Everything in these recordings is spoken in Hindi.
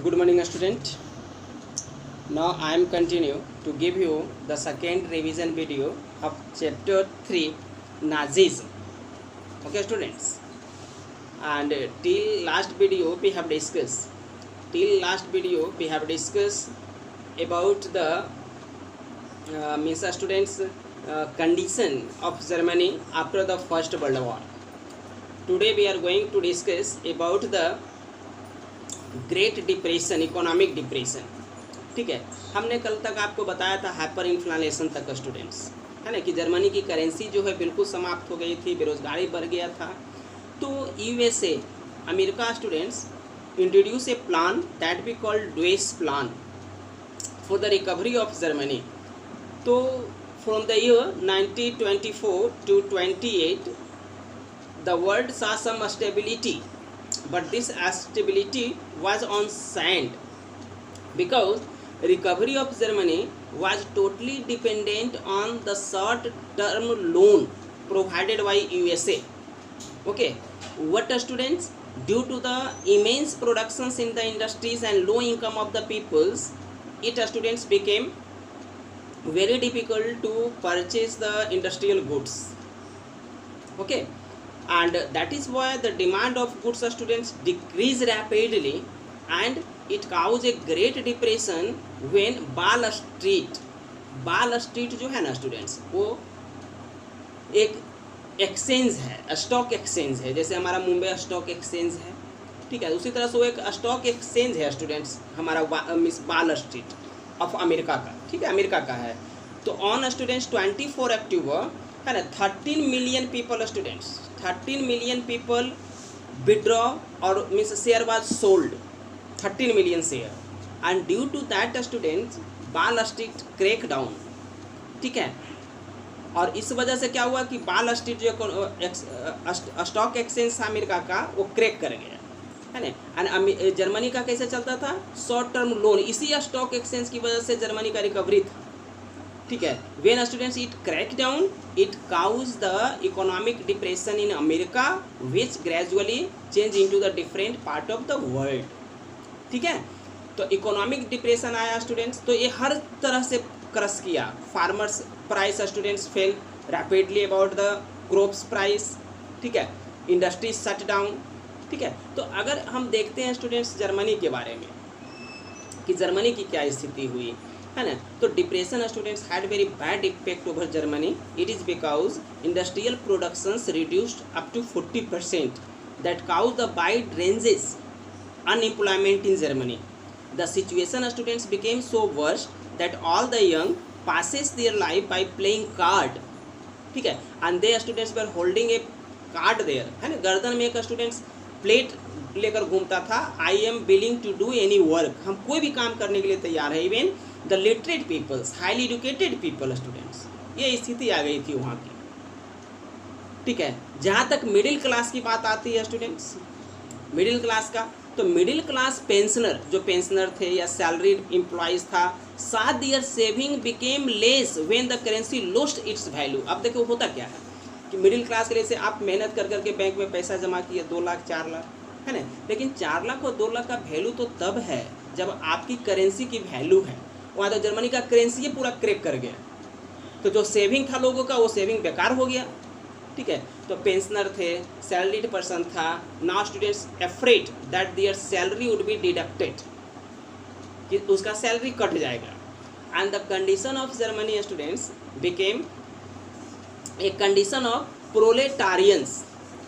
Good morning, student. Now I am continue to give you the second revision video of chapter 3 Nazism. Okay, students. And till last video we have discussed. About the students condition of Germany after the First World War. Today we are going to discuss about the great depression, economic depression. ठीक है, हमने कल तक आपको बताया था हाइपर इन्फ्लेशन तक स्टूडेंट्स, है ना, कि जर्मनी की करेंसी जो है बिल्कुल समाप्त हो गई थी, बेरोजगारी बढ़ गया था. तो USA America students introduce a plan that be called Dawes plan for the recovery of Germany. तो from the year 1924 to 28 the world saw some stability, but this stability was on sand because recovery of Germany was totally dependent on the short term loan provided by USA. Okay, what students, due to the immense productions in the industries and low income of the peoples, it students became very difficult to purchase the industrial goods. Okay, and that is why the demand of goods students decreased rapidly, and it caused a great depression when Wall Street जो है ना स्टूडेंट्स, वो एक एक्सचेंज है, स्टॉक एक्सचेंज है, जैसे हमारा मुंबई स्टॉक एक्सचेंज है. ठीक है, उसी तरह से वो एक स्टॉक एक्सचेंज है स्टूडेंट्स, हमारा वॉल स्ट्रीट ऑफ अमेरिका का. ठीक है, अमेरिका का है. तो ऑन स्टूडेंट्स 24 अक्टूबर है ना, 13 million people students, 13 million people withdraw और means share was sold, 13 million share, and due to that students Wall Street crack down. ठीक है, और इस वजह से क्या हुआ कि वॉल स्ट्रीट जो स्टॉक एक्सचेंज था अमेरिका का, वो क्रैक कर गया, है ना. एंड जर्मनी का कैसे चलता था, शॉर्ट टर्म लोन, इसी स्टॉक एक्सचेंज की वजह से जर्मनी का रिकवरी था. ठीक है, when students it crack down, it caused the economic depression in America, which gradually change into the different part of the world. ठीक है, तो इकोनॉमिक डिप्रेशन आया स्टूडेंट्स, तो ये हर तरह से क्रश किया. Farmers price students fail rapidly about the crops price. ठीक है, इंडस्ट्री शट डाउन. ठीक है, तो अगर हम देखते हैं स्टूडेंट्स जर्मनी के बारे में कि जर्मनी की क्या स्थिति हुई, है ना, तो depression students had very bad effect over Germany. It is because industrial productions reduced up to 40%, that cause the wide ranges unemployment in Germany. The situation students became so worse that all the young passes their life by playing card. ठीक है, and they students were holding a card there, है ना, गर्दन में एक स्टूडेंट्स प्लेट लेकर घूमता था. I am willing to do any work, हम कोई भी काम करने के लिए तैयार है. Even the literate peoples, highly educated people students, ये स्थिति आ गई थी वहाँ की. ठीक है, जहाँ तक मिडिल क्लास की बात आती है स्टूडेंट्स, मिडिल क्लास का, तो मिडिल क्लास पेंशनर, जो पेंशनर थे या सैलरीड एम्प्लॉयज़ था, साथ their saving became less when the currency lost its value. अब देखो होता क्या है कि मिडिल क्लास के लिए से आप मेहनत कर करके बैंक में पैसा जमा किए 2 लाख 4 लाख, है ना, लेकिन 4 लाख और 2 लाख का वैल्यू तो तब है जब आपकी करेंसी की वैल्यू है. वहाँ तो जर्मनी का करेंसी ये पूरा क्रैक कर गया, तो जो सेविंग था लोगों का, वो सेविंग बेकार हो गया. ठीक है, तो पेंशनर थे, सैलरीड पर्सन था. Now students afraid that their salary would be deducted, कि उसका सैलरी कट जाएगा. And the condition of Germany students became a condition of proletarians.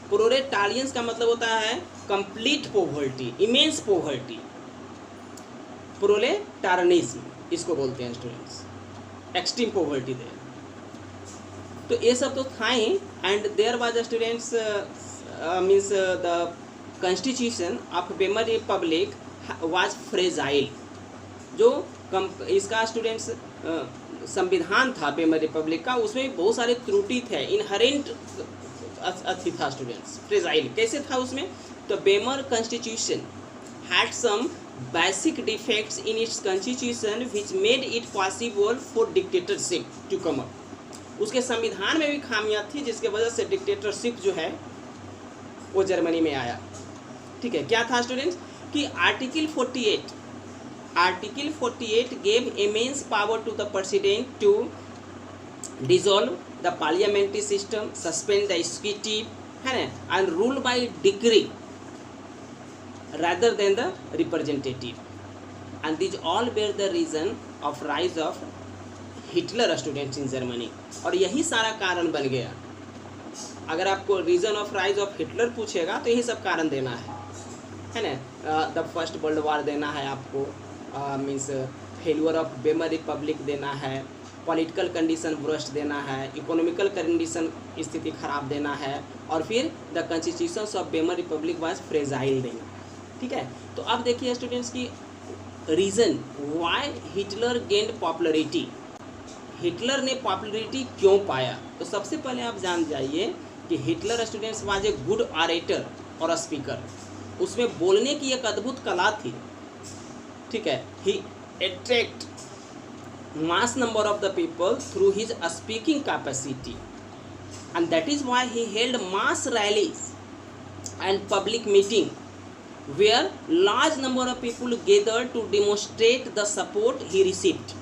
Proletarians का मतलब होता है complete poverty, immense poverty. Proletarianism इसको बोलते हैं स्टूडेंट्स, एक्सट्रीम पॉवर्टी देयर. तो ये सब तो था ही. And there was students means the constitution of Weimar republic was fragile. जो इसका स्टूडेंट्स संविधान था वेमर रिपब्लिक का, उसमें बहुत सारे त्रुटि थे, इनहेरेंट अथी था स्टूडेंट्स. फ्रेजाइल कैसे था उसमें, तो Weimar constitution had some basic defects in its constitution which made it possible for dictatorship to come up. उसके संविधान में भी खामियां थी जिसके वजह से डिक्टेटरशिप जो है वो जर्मनी में आया. ठीक है, क्या था स्टूडेंट्स कि article 48 Article 48 gave immense power to the president to dissolve the parliamentary system, suspend the executive, है ना, and rule by decree rather than the representative. And these all were the reason of rise of Hitler students in Germany. और यही सारा कारण बन गया. अगर आपको reason of rise of Hitler पूछेगा तो यही सब कारण देना है ना. द फर्स्ट वर्ल्ड वार देना है आपको, means failure of Weimar Republic देना है, पॉलिटिकल कंडीशन वर्स्ट देना है, इकोनॉमिकल कंडीशन स्थिति खराब देना है, और फिर the constitutions of Weimar republic was fragile देना. ठीक है. तो अब देखिए स्टूडेंट्स की reason why Hitler gained popularity. Hitler ने पॉपुलरिटी क्यों पाया? तो सबसे पहले आप जान जाइए कि Hitler students was a good orator और स्पीकर. उसमें बोलने की एक अद्भुत कला थी. ठीक है. ही attract mass number of the people through his speaking capacity, and that is why he held mass rallies and public meeting where large number of people gathered to demonstrate the support he received.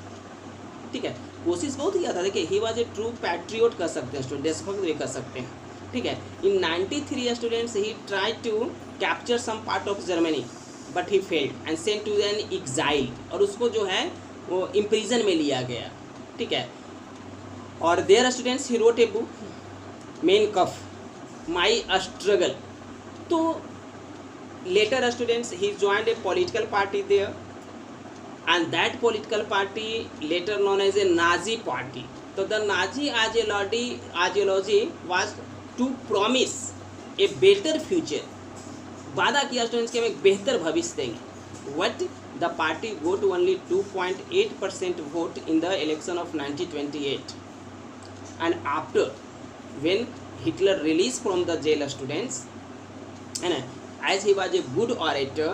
ठीक है. कोशिश बहुत किया था. देखिए, he was a true patriot कर सकते हैं स्टूडेंट, देशभक्त भी कर सकते हैं. ठीक है. in 93 students he tried to capture some part of Germany but he failed and sent to an exile. और उसको जो है वो इम्प्रिजन में लिया गया. ठीक है. और there students he wrote a book Mein Kampf my struggle. तो later students he joined a political party there, and that political party later known as a Nazi party. तो the Nazi ideology was to promise a better future. वादा किया स्टूडेंट्स कि हम एक बेहतर भविष्य देंगे. What the party got only 2.8% vote in the election of 1928, and after when Hitler released from the jail students, and as he was a good orator,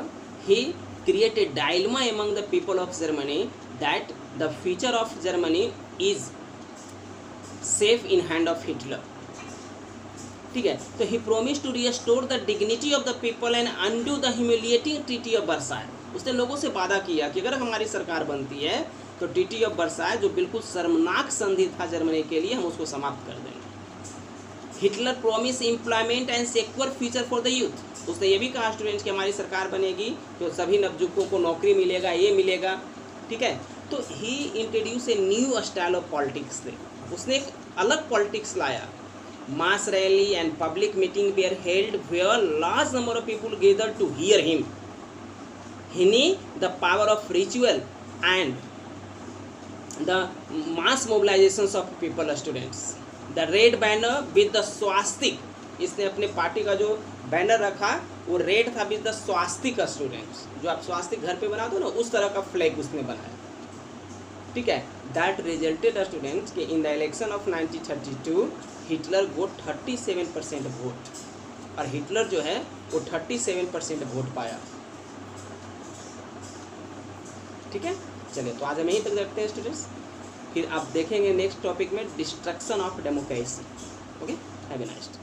he created dilemma among the people of Germany that the future of Germany is safe in hand of Hitler. ठीक है. तो he promised to restore the dignity of the people and undo the humiliating treaty of Versailles. उसने लोगों से वादा किया कि अगर हमारी सरकार बनती है तो ट्रीटी ऑफ वर्साइल जो बिल्कुल शर्मनाक संधि था जर्मनी के लिए, हम उसको समाप्त कर देंगे. Hitler promise employment and secure future for the youth. उसने ये भी कहा स्टूडेंट्स कि हमारी सरकार बनेगी तो सभी नवजुवकों को नौकरी मिलेगा, ये मिलेगा. ठीक है. तो he introduce a new style of politics. उसने एक अलग पॉलिटिक्स लाया. Mass rally and public meeting were held were large number of people gather to hear him. He knew the power of ritual and the mass mobilizations of people students. The red banner with the swastik. इसने अपने पार्टी का जो बैनर रखा वो रेड था विद द स्वास्तिक स्टूडेंट्स. जो आप स्वास्तिक घर पे बना दो ना, उस तरह का फ्लैग उसने बनाया. ठीक है. दैट रिजल्टेड स्टूडेंट्स कि in the election of 1932 Hitler got 37% vote. और हिटलर जो है वो 37% वोट पाया. ठीक है. चलिए, तो आज हम यहीं तक रखते हैं स्टूडेंट्स. फिर आप देखेंगे नेक्स्ट टॉपिक में destruction of democracy. Okay, have a nice day.